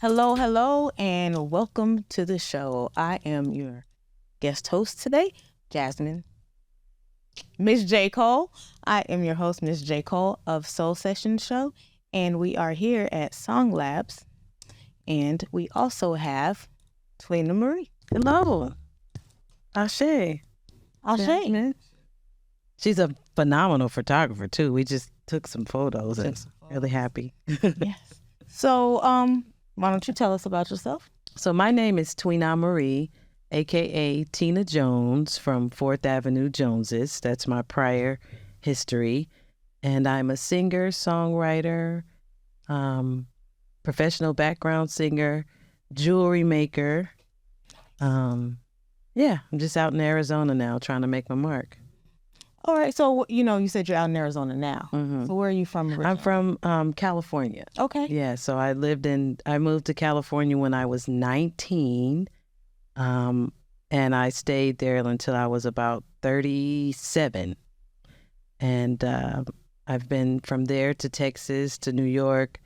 Hello, hello, and welcome to the show. I am your guest host today, Jasmine. Miss J. Cole. I am your host, Miss J. Cole of Soul Session Show, and we are here at SongLabs, and we also have Tuena Marie. Hello. Ashe. Ashe. She's a phenomenal photographer too. We just took some photos and really happy. Yes. So, why don't you tell us about yourself? So my name is Tuena Marie, aka Tina Jones from 4th Avenue Joneses. That's my prior history. And I'm a singer, songwriter, professional background singer, jewelry maker. I'm just out in Arizona now trying to make my mark. All right. So, you said you're out in Arizona now. Mm-hmm. So where are you from originally? I'm from California. Okay. Yeah, so I moved to California when I was 19, and I stayed there until I was about 37. And I've been from there to Texas, to New York,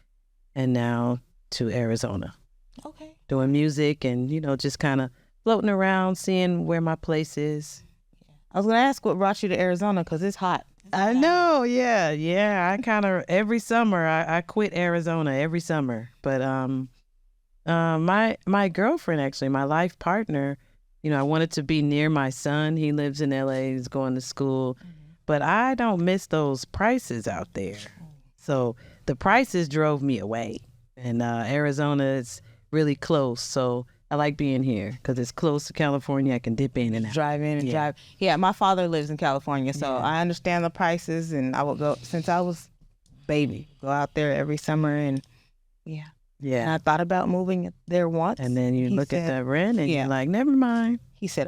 and now to Arizona. Okay. Doing music and, just kind of floating around, seeing where my place is. I was going to ask what brought you to Arizona because it's hot. I know, yeah. I kind of every summer I quit Arizona every summer, but my girlfriend, actually, my life partner, I wanted to be near my son. He lives in LA. He's going to school, but I don't miss those prices out there. So the prices drove me away, and Arizona is really close, so I like being here because it's close to California. I can dip in and out. Drive in and drive. Yeah, my father lives in California, so I understand the prices, and I would go since I was baby. Go out there every summer, and yeah. And I thought about moving there once. And then you look at the rent, and you're like, never mind. He said,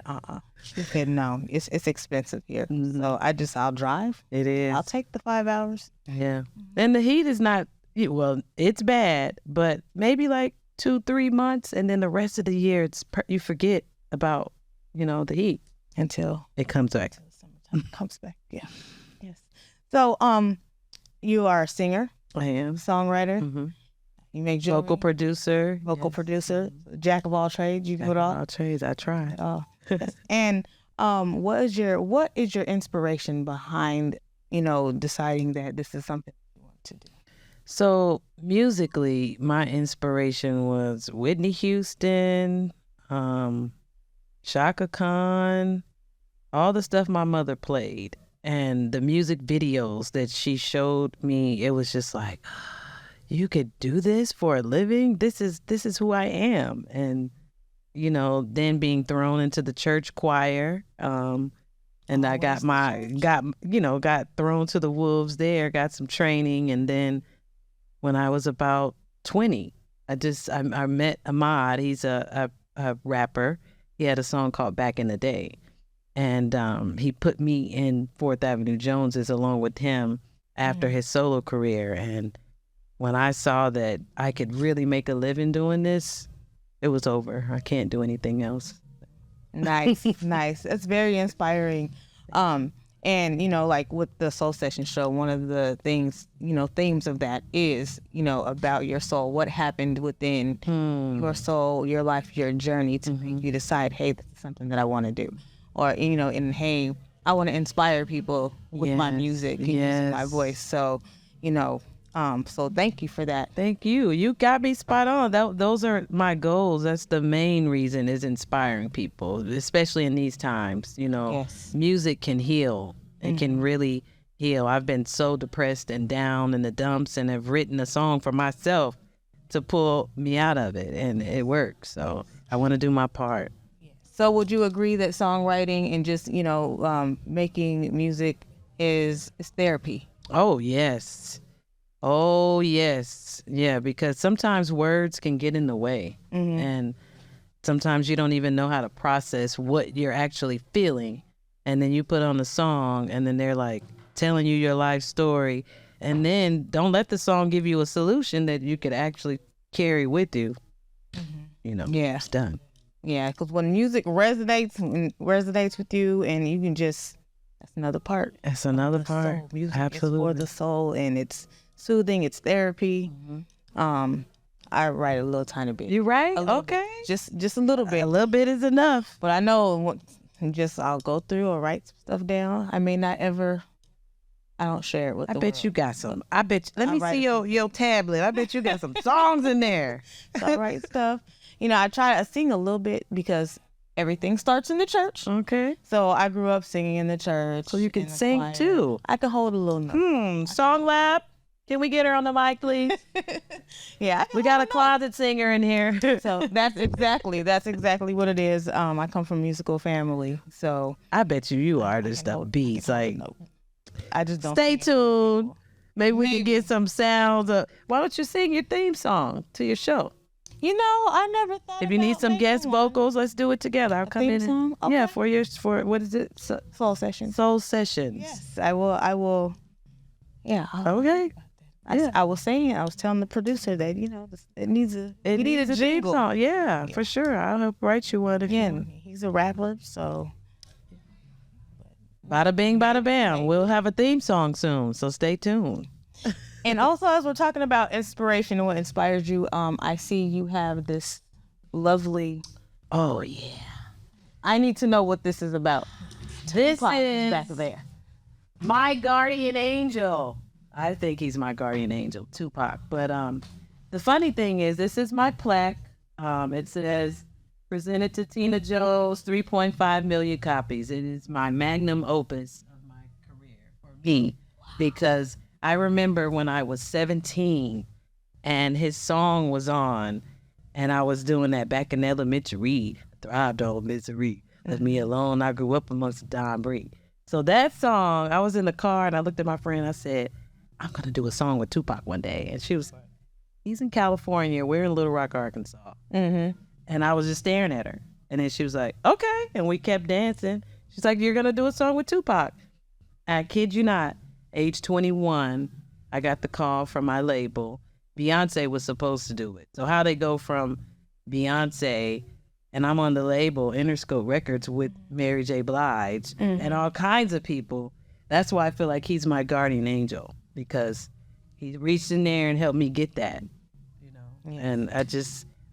He said, no, it's expensive here. Mm-hmm. So I'll drive. It is. I'll take the 5 hours. Yeah. And the heat is not, it's bad, but maybe like 2-3 months, and then the rest of the year you forget about the heat until it comes back. Summertime comes back. Yeah. Yes. So you are a singer. I am. Songwriter. Mm-hmm. You make jewelry. Vocal producer, jack of all trades. You can put all trades. I try. Yes. And what is your inspiration behind deciding that this is something you want to do? So musically, my inspiration was Whitney Houston, Shaka Khan, all the stuff my mother played, and the music videos that she showed me. It was just like, you could do this for a living. This is who I am, and then being thrown into the church choir, and I got thrown to the wolves there. Got some training, and then when I was about 20, I met Ahmad. He's a rapper. He had a song called Back in the Day. And he put me in 4th Avenue Joneses along with him after his solo career. And when I saw that I could really make a living doing this, it was over. I can't do anything else. Nice, nice. That's very inspiring. And, like with the Soul Session show, one of the things, themes of that is, about your soul, what happened within your soul, your life, your journey to make you decide, hey, this is something that I want to do. Or, and hey, I want to inspire people with my music and using my voice. So, so thank you for that. Thank you. You got me spot on. Those are my goals. That's the main reason, is inspiring people, especially in these times. Music can heal. It can really heal. I've been so depressed and down in the dumps, and have written a song for myself to pull me out of it, and it works. So I want to do my part. So would you agree that songwriting and just, making music is therapy? Oh, yes. Oh, yes. Yeah, because sometimes words can get in the way. Mm-hmm. And sometimes you don't even know how to process what you're actually feeling. And then you put on a song, and then they're like telling you your life story. And then don't let the song give you a solution that you could actually carry with you. Mm-hmm. It's done. Yeah, because when music resonates with you, and you can just, that's another part. That's another part. Soul. Music Absolutely. is for the soul, and it's soothing, it's therapy. Mm-hmm. I write a little tiny bit. You right? A little Okay. bit. Just a little bit. A little bit is enough. But I know I'll go through or write stuff down. I may not ever. I don't share it with the bet world. you got some. I bet. Let me write see your tablet. I bet you got some songs in there. So I write stuff. You know, I sing a little bit because everything starts in the church. Okay. So I grew up singing in the church. So you can in the sing choir. too. I can hold a little note. SongLab. Can we get her on the mic, please? Yeah, We got a closet singer in here. So that's exactly what it is. I come from a musical family, so I bet you artist of beats. Like, I just don't. stay tuned. Maybe we can get some sounds. Why don't you sing your theme song to your show? You know, I never thought. If you need some guest vocals, let's do it together. I'll come theme in. song? And, yeah, Okay. for what is it? Soul Sessions. Soul Sessions. Yes, I will. Yeah. Okay. I was saying, I was telling the producer that it needs a theme jingle. song. Yeah, for sure. I'll help write you one. Again, he's a rapper, so. Bada bing, bada bam. We'll have a theme song soon, so stay tuned. And also, as we're talking about inspiration and what inspires you, I see you have this lovely. Oh yeah. I need to know what this is about. This Clock is back there. my guardian angel. I think he's my guardian angel, Tupac. But the funny thing is, this is my plaque. It says, presented to Tina Jones, 3.5 million copies. It is my magnum opus of my career for me, because I remember when I was 17 and his song was on, and I was doing that back in elementary. Thrived on misery. Let me alone. I grew up amongst Don Bree. So that song, I was in the car and I looked at my friend. I said, I'm going to do a song with Tupac one day. And she was like, he's in California. We're in Little Rock, Arkansas. Mm-hmm. And I was just staring at her. And then she was like, okay. And we kept dancing. She's like, you're going to do a song with Tupac. I kid you not, age 21, I got the call from my label. Beyonce was supposed to do it. So how they go from Beyonce, and I'm on the label Interscope Records with Mary J. Blige and all kinds of people. That's why I feel like he's my guardian angel, because he reached in there and helped me get that, And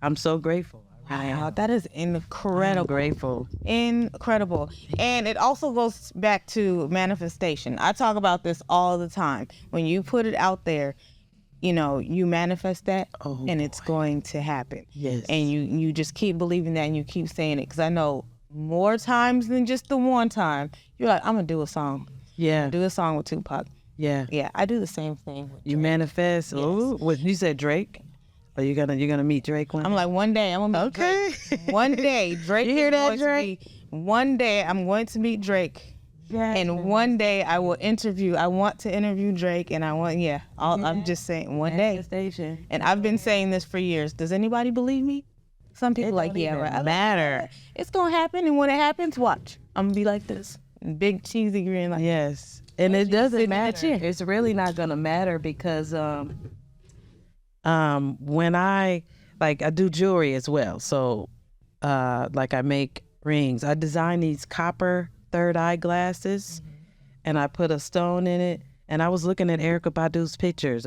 I'm so grateful. Wow, that is incredible. I'm grateful. Incredible. And it also goes back to manifestation. I talk about this all the time. When you put it out there, you manifest that, and it's going to happen. Yes. And you just keep believing that, and you keep saying it, because I know more times than just the one time, you're like, I'm going to do a song. Yeah. Do a song with Tupac. Yeah. Yeah, I do the same thing. With You Drake. manifest. Yes. Ooh, what you said, Drake? Are you gonna meet Drake one? I'm like, one day I'm gonna meet Drake. One day Drake. You hear is that, going to Drake? one day I'm going to meet Drake. Yeah. And one day I want to interview Drake, and I'm just saying one day. Manifestation. And I've been saying this for years. Does anybody believe me? Some people like, yeah, right. I'm like, Matter. it's gonna happen, and when it happens, watch. I'm gonna be like this, big cheesy grin, like Yes. And it sitting doesn't in the matter. chair. It's really not gonna matter, because when I do jewelry as well. So I make rings. I design these copper third eye glasses, and I put a stone in it. And I was looking at Erykah Badu's pictures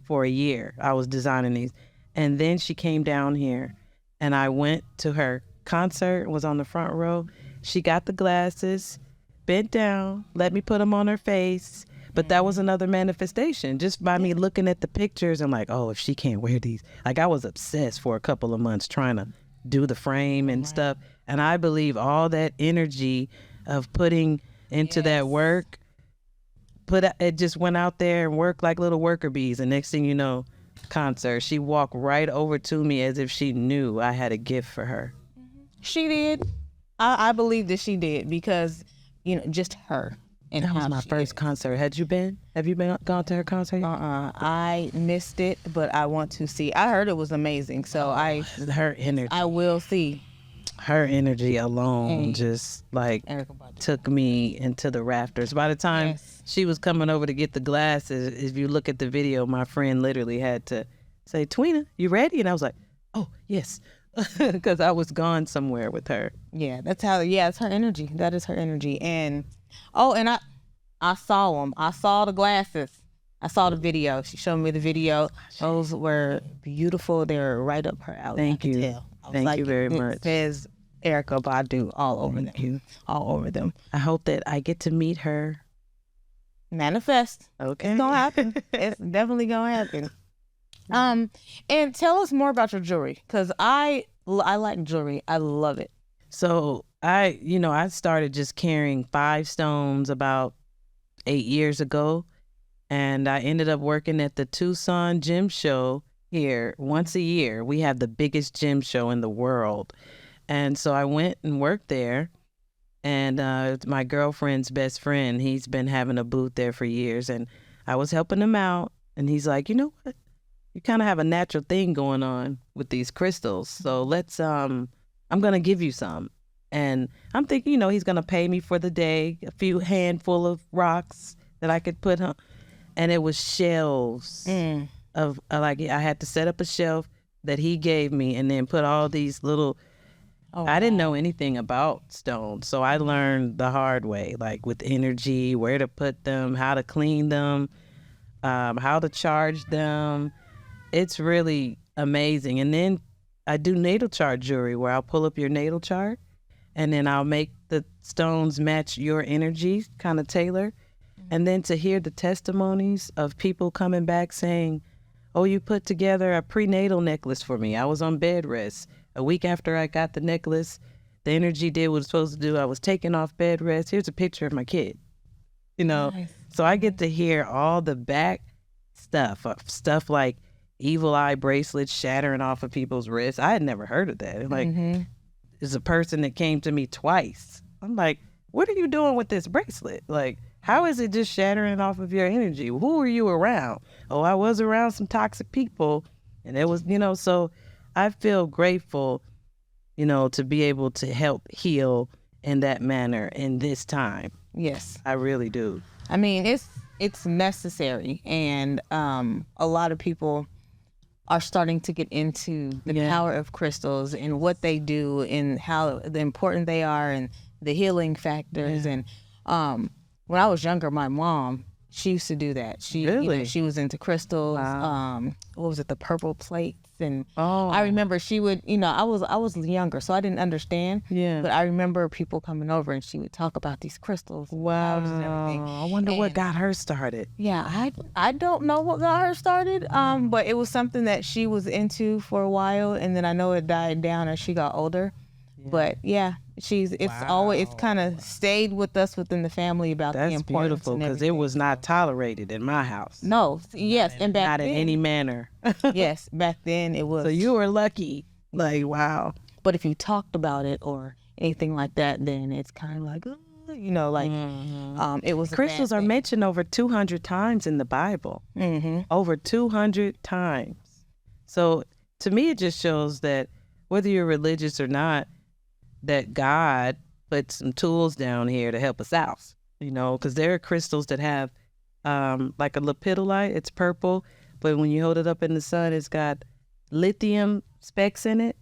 for a year. I was designing these. And then she came down here, and I went to her concert, was on the front row. She got the glasses, bent down, let me put them on her face. But that was another manifestation, just by me looking at the pictures and like, oh, if she can't wear these. Like, I was obsessed for a couple of months trying to do the frame and stuff. And I believe all that energy of putting into that work, it just went out there and worked like little worker bees. And next thing you know, concert, she walked right over to me as if she knew I had a gift for her. she did. I believe that she did, because just her. And That was my first concert. Have you been gone to her concert? I missed it, but I want to see. I heard it was amazing, so Her energy. I will see. Her energy alone just Erykah Badu. took me into the rafters. By the time she was coming over to get the glasses, if you look at the video, my friend literally had to say, Tuena, you ready? And I was like, oh, yes. Because I was gone somewhere with her. Yeah, that's how. Yeah, it's her energy. That is her energy. And I saw them. I saw the glasses. I saw the video. She showed me the video. Those were beautiful. They were right up her alley. Thank you. Tell. I was Thank you very much. It says Erykah Badu all over Thank them. you. All over them. I hope that I get to meet her. Manifest. Okay. It's gonna happen. It's definitely gonna happen. And tell us more about your jewelry, because I like jewelry. I love it. So I started just carrying 5 stones about 8 years ago, and I ended up working at the Tucson Gem Show here once a year. We have the biggest gem show in the world, and so I went and worked there. And my girlfriend's best friend, he's been having a booth there for years, and I was helping him out. And he's like, you know what? You kind of have a natural thing going on with these crystals. So let's, I'm going to give you some. And I'm thinking, he's going to pay me for the day, a few handful of rocks that I could put on. And it was shelves of, I had to set up a shelf that he gave me and then put all these little, I didn't know anything about stones. So I learned the hard way, like with energy, where to put them, how to clean them, how to charge them. It's really amazing. And then I do natal chart jewelry where I'll pull up your natal chart and then I'll make the stones match your energy, kind of tailor. And then to hear the testimonies of people coming back saying, oh, you put together a prenatal necklace for me. I was on bed rest. A week after I got the necklace, the energy did what it was supposed to do. I was taken off bed rest. Here's a picture of my kid. Nice. So I get to hear all the back stuff like evil eye bracelets shattering off of people's wrists. I had never heard of that. There's a person that came to me twice. I'm like, what are you doing with this bracelet? Like, how is it just shattering off of your energy? Who are you around? Oh, I was around some toxic people. And it was, so I feel grateful, to be able to help heal in that manner in this time. Yes. I really do. I mean, it's necessary. And a lot of people are starting to get into the power of crystals and what they do and how important they are and the healing factors. And when I was younger, my mom, she used to do that. She really? She was into crystals. Wow. What was it? The purple plates. And I remember she would, I was younger, so I didn't understand. Yeah. But I remember people coming over and she would talk about these crystals. Wow. And everything. I wonder what got her started. Yeah, I don't know what got her started. But it was something that she was into for a while, and then I know it died down as she got older. Yeah. But yeah, it's kind of stayed with us within the family about the importance. That's beautiful, because it was not tolerated in my house. No, yes, and back not then, in any manner. Yes, back then it was. So you were lucky. Like, wow. But if you talked about it or anything like that, then it's kind of like, it was. Crystals are mentioned over 200 times in the Bible. Over 200 times. So to me, it just shows that whether you're religious or not, that God put some tools down here to help us out, because there are crystals that have like a lepidolite. It's purple, but when you hold it up in the sun, it's got lithium specks in it,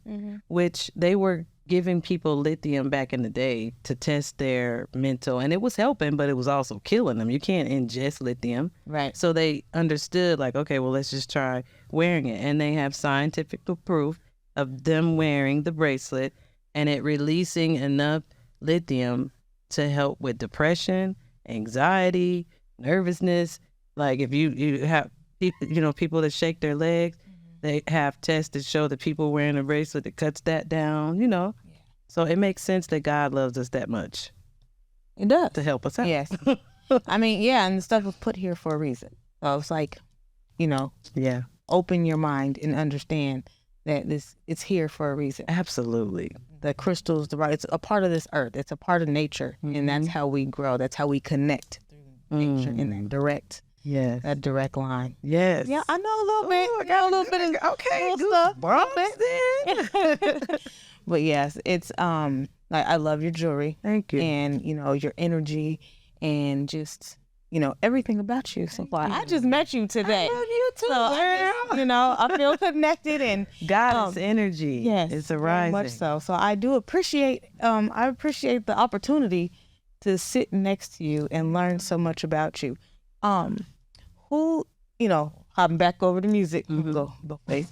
which they were giving people lithium back in the day to test their mental, and it was helping, but it was also killing them. You can't ingest lithium. Right. So they understood, like, okay, well, let's just try wearing it. And they have scientific proof of them wearing the bracelet and it releasing enough lithium to help with depression, anxiety, nervousness. Like if you have, people that shake their legs, they have tests that show that people wearing a bracelet that cuts that down, Yeah. So it makes sense that God loves us that much. It does. To help us out. Yes. I mean, yeah, and the stuff was put here for a reason. So it's like, Yeah. Open your mind and understand that it's here for a reason. Absolutely. The crystals, it's a part of this earth. It's a part of nature. And that's how we grow. That's how we connect through nature in that direct. Yes. That direct line. Yes. Yeah, I know a little bit. I got a little bit of stuff. But yes, it's I love your jewelry. Thank you. And your energy and just everything about you so far. I just met you today. I love you too, so I feel connected and God's energy. Yes, it's arising. Very much so. So I do appreciate the opportunity to sit next to you and learn so much about you. who, hopping back over to music, go face.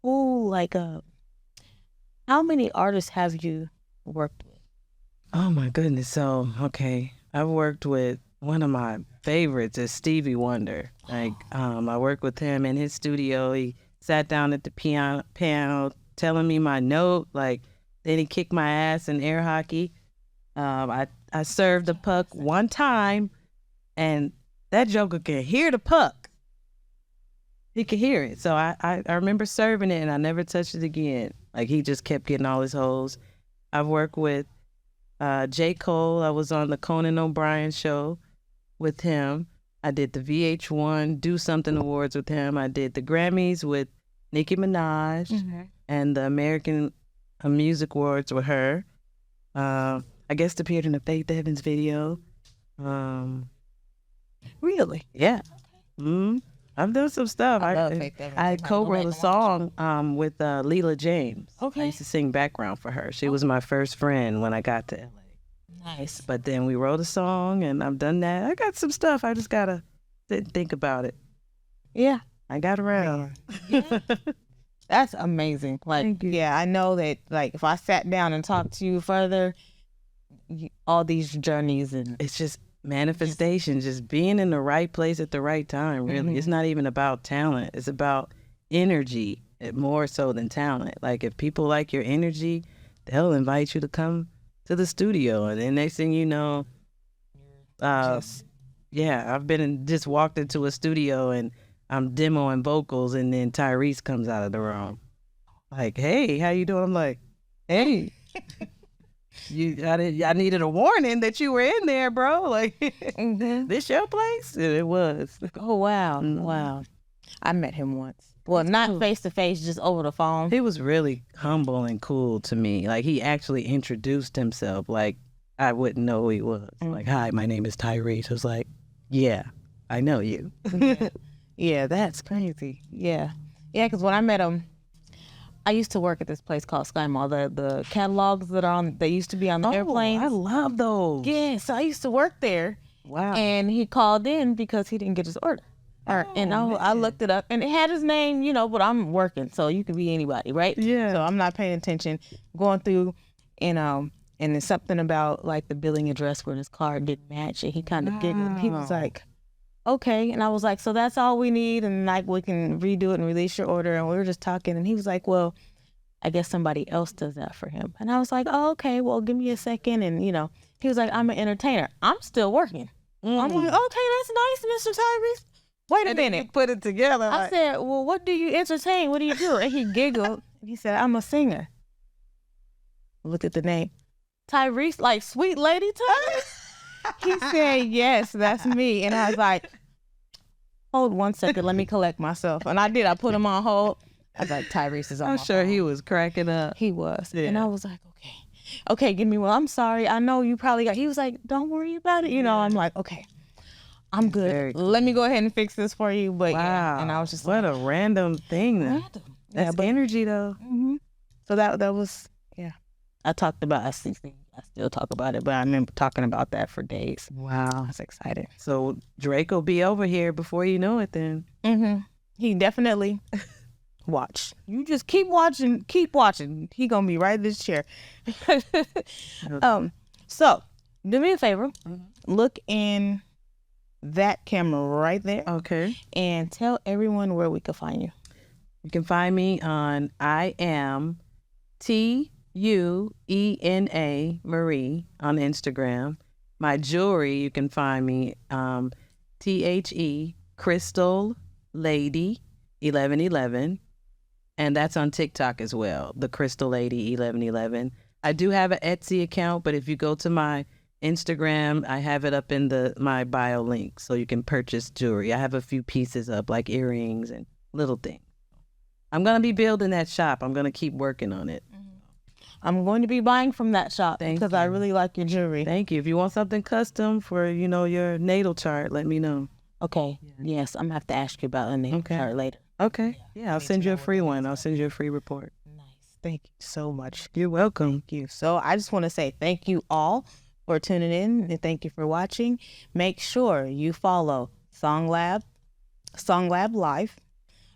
Who, like, how many artists have you worked with? Oh my goodness. So, okay. I've worked with one of my favorites is Stevie Wonder. Like, I worked with him in his studio. He sat down at the piano telling me my note. Like, then he kicked my ass in air hockey. I served the puck one time, and that joker can hear the puck. He could hear it. So I remember serving it, and I never touched it again. Like, he just kept getting all his holes. I've worked with J. Cole. I was on the Conan O'Brien show with him. I did the VH1 Do Something Awards with him. I did the Grammys with Nicki Minaj and the American Music Awards with her. I guest appeared in the Faith Evans video. Really? Yeah. I've done some stuff. I love Faith Evans. I co-wrote a song with Leela James. Okay. I used to sing background for her. She was my first friend when I got to LA. Nice. But then we wrote a song, and I've done that. I got some stuff. I just gotta sit and think about it. Yeah. I got around. Yeah. That's amazing. Like, Thank you. yeah, I know that, like, if I sat down and talked to you further, all these journeys and It's just manifestation, just being in the right place at the right time, really. It's not even about talent. It's about energy more so than talent. Like, if people like your energy, they'll invite you to come to the studio. And then next thing you know, yeah, I've just walked into a studio and I'm demoing vocals, and then Tyrese comes out of the room. Like, hey, how you doing? I'm like, hey. I needed a warning that you were in there, bro. Like, this your place? And it was. Oh, wow. Wow. I met him once. Well, not face to face, just over the phone. He was really humble and cool to me. Like, he actually introduced himself. Like, I wouldn't know who he was. Like, hi, my name is Tyrese. I was like, yeah, I know you. Yeah, that's crazy. Yeah. Yeah, because when I met him, I used to work at this place called Sky Mall. The catalogs they used to be on the airplanes. I love those. Yeah, so I used to work there. Wow. And he called in because he didn't get his order. And I looked it up, and it had his name, but I'm working, so you could be anybody, right? Yeah. So I'm not paying attention, going through, and there's something about, like, the billing address where his card didn't match, and he kind of giggled. He was like, okay. And I was like, so that's all we need, and, like, we can redo it and release your order. And we were just talking, and he was like, well, I guess somebody else does that for him. And I was like, oh, okay, well, give me a second. And, he was like, I'm an entertainer. I'm still working. I'm like, okay, that's nice, Mr. Tyrese. Wait a minute. You put it together. I said, well, what do you entertain? What do you do? And he giggled. He said, I'm a singer. I looked at the name. Tyrese, like Sweet Lady Tyrese? He said, yes, that's me. And I was like, hold 1 second. Let me collect myself. And I did. I put him on hold. I was like, Tyrese is on I'm my sure phone. he was cracking up. He was. Yeah. And I was like, okay, give me one. I'm sorry. I know you probably he was like, don't worry about it. I'm like, okay, I'm good. Very cool. Let me go ahead and fix this for you. But Wow. yeah. And I was just what like, a random thing. random. That's energy, though. So that was, yeah. I talked about I still talk about it, but I remember talking about that for days. Wow. I was excited. So Drake will be over here before you know it then. He definitely watch. You just keep watching. He gonna be right in this chair. So do me a favor. Look in that camera right there. Okay. And tell everyone where we can find you. You can find me on I am Tuena Marie on Instagram. My jewelry, you can find me THE Crystal Lady 1111, and that's on TikTok as well. The Crystal Lady 1111. I do have an Etsy account, but if you go to my Instagram, I have it up in my bio link, so you can purchase jewelry. I have a few pieces up, like earrings and little things. I'm gonna be building that shop. I'm gonna keep working on it. I'm going to be buying from that shop because I really like your jewelry. Thank you. If you want something custom for, your natal chart, let me know. Okay. Yes, I'm gonna have to ask you about a natal chart later. Okay. Yeah, I'll send you a free one. I'll send you a free report. Nice. Thank you so much. You're welcome. Thank you. So I just want to say thank you all for tuning in, and thank you for watching. Make sure you follow SongLab SongLab Live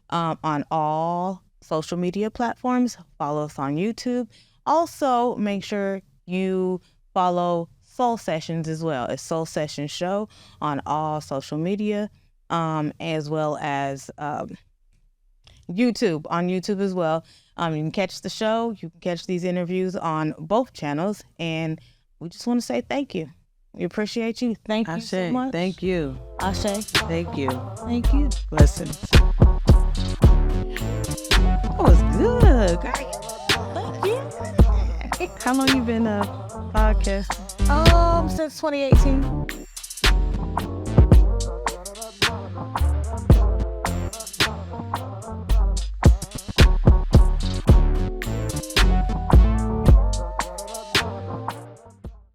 on all social media platforms. Follow us on YouTube. Also, make sure you follow Soul Sessions as well. It's Soul Session Show on all social media, as well as YouTube, on YouTube as well. You can catch the show. You can catch these interviews on both channels. And we just want to say thank you. We appreciate you. Thank you so much. Thank you. Ashe. Thank you. Thank you. Blessings. That was good. Great. Thank you. How long you been podcasting? Since 2018.